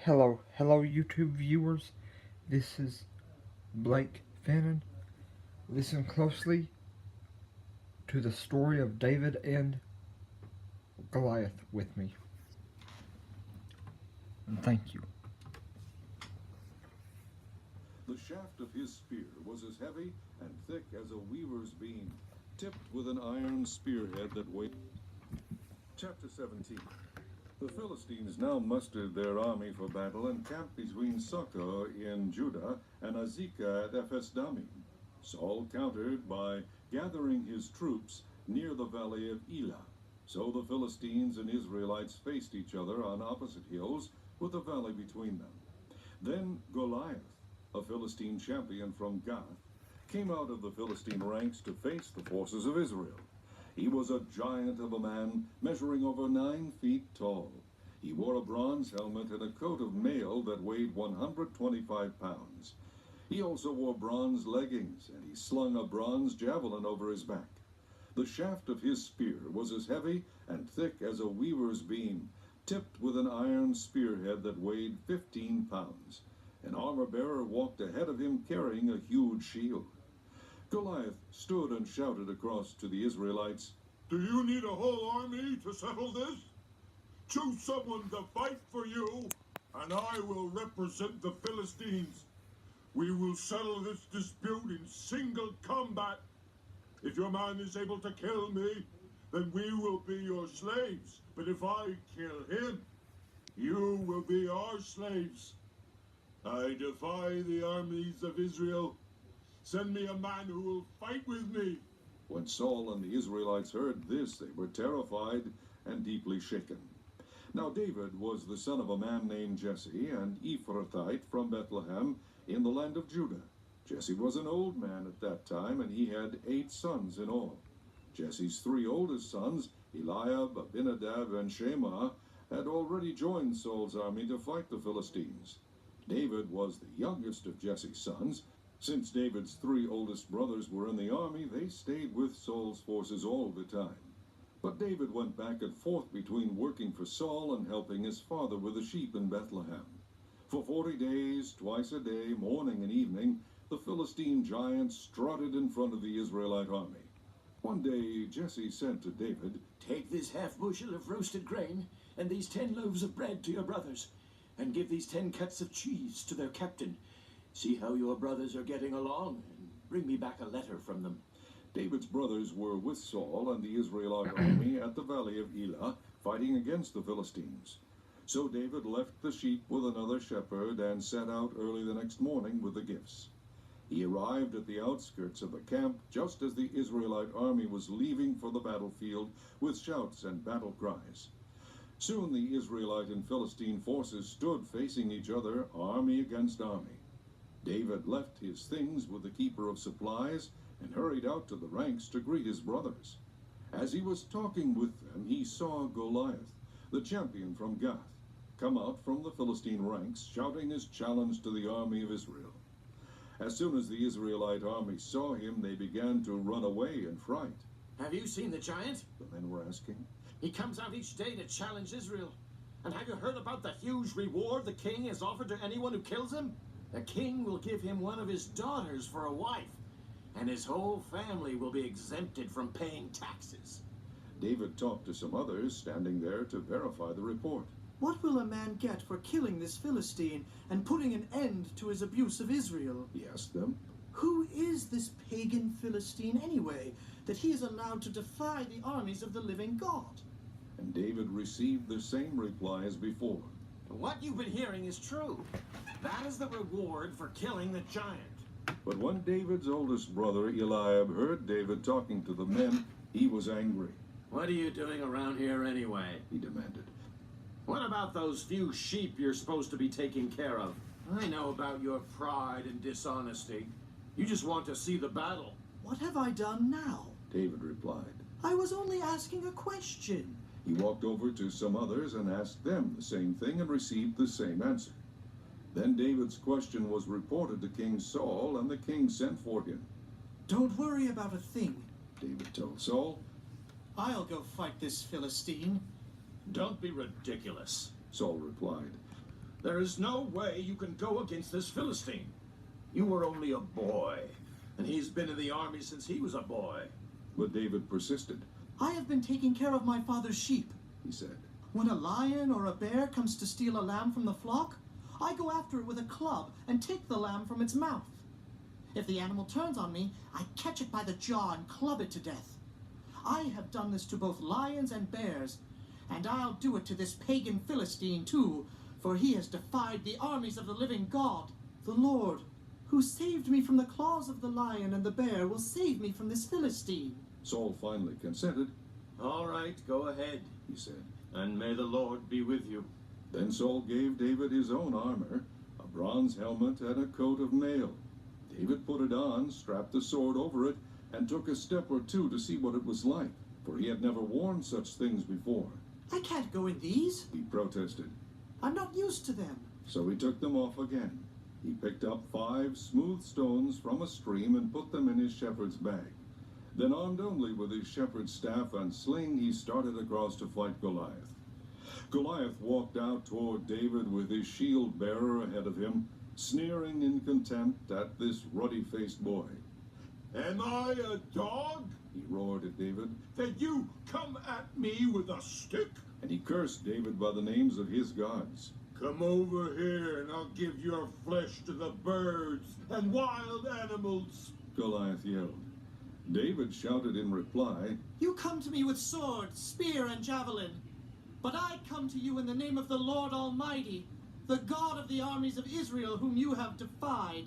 Hello YouTube viewers. This is Blake Fannin. Listen closely to the story of David and Goliath with me. And thank you. The shaft of his spear was as heavy and thick as a weaver's beam, tipped with an iron spearhead that weighed. Chapter 17. The Philistines now mustered their army for battle and camped between Socoh in Judah and Azekah at Ephes-Dammim. Saul countered by gathering his troops near the valley of Elah. So the Philistines and Israelites faced each other on opposite hills with a valley between them. Then Goliath, a Philistine champion from Gath, came out of the Philistine ranks to face the forces of Israel. He was a giant of a man, measuring over 9 feet tall. He wore a bronze helmet and a coat of mail that weighed 125 pounds. He also wore bronze leggings, and he slung a bronze javelin over his back. The shaft of his spear was as heavy and thick as a weaver's beam, tipped with an iron spearhead that weighed 15 pounds. An armor-bearer walked ahead of him carrying a huge shield. Goliath stood and shouted across to the Israelites, "Do you need a whole army to settle this? Choose someone to fight for you, and I will represent the Philistines. We will settle this dispute in single combat. If your man is able to kill me, then we will be your slaves. But if I kill him, you will be our slaves. I defy the armies of Israel. Send me a man who will fight with me." When Saul and the Israelites heard this, they were terrified and deeply shaken. Now David was the son of a man named Jesse, an Ephrathite from Bethlehem in the land of Judah. Jesse was an old man at that time, and he had 8 sons in all. Jesse's 3 oldest sons, Eliab, Abinadab, and Shema, had already joined Saul's army to fight the Philistines. David was the youngest of Jesse's sons. Since David's 3 oldest brothers were in the army, they stayed with Saul's forces all the time. But David went back and forth between working for Saul and helping his father with the sheep in Bethlehem. For 40 days, twice a day, morning and evening, the Philistine giants strutted in front of the Israelite army. One day, Jesse said to David, "Take this half bushel of roasted grain and these 10 loaves of bread to your brothers, and give these 10 cuts of cheese to their captain. See how your brothers are getting along, and bring me back a letter from them." David's brothers were with Saul and the Israelite army at the valley of Elah, fighting against the Philistines. So David left the sheep with another shepherd and set out early the next morning with the gifts. He arrived at the outskirts of the camp just as the Israelite army was leaving for the battlefield with shouts and battle cries. Soon the Israelite and Philistine forces stood facing each other, army against army. David left his things with the keeper of supplies and hurried out to the ranks to greet his brothers. As he was talking with them, he saw Goliath, the champion from Gath, come out from the Philistine ranks, shouting his challenge to the army of Israel. As soon as the Israelite army saw him, they began to run away in fright. "Have you seen the giant?" The men were asking. "He comes out each day to challenge Israel. And have you heard about the huge reward the king has offered to anyone who kills him? The king will give him one of his daughters for a wife, and his whole family will be exempted from paying taxes." David talked to some others standing there to verify the report. "What will a man get for killing this Philistine and putting an end to his abuse of Israel?" He asked them. "Who is this pagan Philistine anyway, that he is allowed to defy the armies of the living God?" And David received the same reply as before. "What you've been hearing is true. That is the reward for killing the giant." But when David's oldest brother Eliab heard David talking to the men, he was angry. "What are you doing around here anyway?" He demanded. "What about those few sheep you're supposed to be taking care of? I know about your pride and dishonesty. You just want to see the battle." "What have I done now?" David replied. "I was only asking a question." He walked over to some others and asked them the same thing and received the same answer. Then David's question was reported to King Saul, and the king sent for him. "Don't worry about a thing. David told Saul. I'll go fight this Philistine." "Don't be ridiculous." Saul replied. There is no way you can go against this Philistine. You were only a boy, and he's been in the army since he was a boy. But David persisted. I have been taking care of my father's sheep. He said, When a lion or a bear comes to steal a lamb from the flock, I go after it with a club and take the lamb from its mouth. If the animal turns on me, I catch it by the jaw and club it to death. I have done this to both lions and bears, and I'll do it to this pagan Philistine too, for he has defied the armies of the living God. The Lord, who saved me from the claws of the lion and the bear, will save me from this Philistine. Saul finally consented. All right, go ahead, He said. and may the Lord be with you. Then Saul gave David his own armor, a bronze helmet and a coat of mail. David put it on, strapped the sword over it, and took a step or two to see what it was like, for he had never worn such things before. I can't go in these. He protested. I'm not used to them. So he took them off again. He picked up 5 smooth stones from a stream and put them in his shepherd's bag. Then, armed only with his shepherd's staff and sling, he started across to fight Goliath. Goliath walked out toward David with his shield bearer ahead of him, sneering in contempt at this ruddy-faced boy. Am I a dog He roared at David, that you come at me with a stick? and he cursed David by the names of his gods. Come over here and I'll give your flesh to the birds and wild animals. Goliath yelled. David shouted in reply, You come to me with sword, spear, and javelin. But I come to you in the name of the Lord Almighty, the God of the armies of Israel, whom you have defied.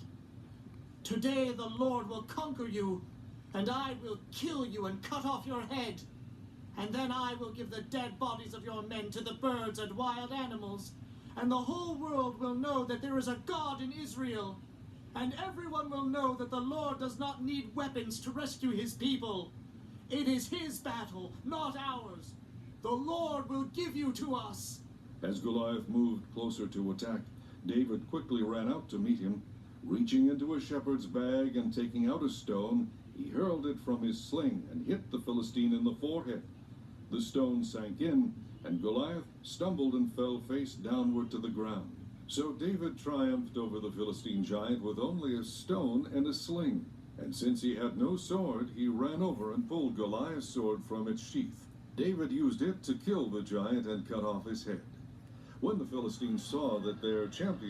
Today the Lord will conquer you, and I will kill you and cut off your head. And then I will give the dead bodies of your men to the birds and wild animals, and the whole world will know that there is a God in Israel. And everyone will know that the Lord does not need weapons to rescue his people. It is his battle, not ours. The Lord will give you to us. As Goliath moved closer to attack, David quickly ran out to meet him. Reaching into a shepherd's bag and taking out a stone, he hurled it from his sling and hit the Philistine in the forehead. The stone sank in, and Goliath stumbled and fell face downward to the ground. So David triumphed over the Philistine giant with only a stone and a sling. And since he had no sword, he ran over and pulled Goliath's sword from its sheath. David used it to kill the giant and cut off his head. When the Philistines saw that their champion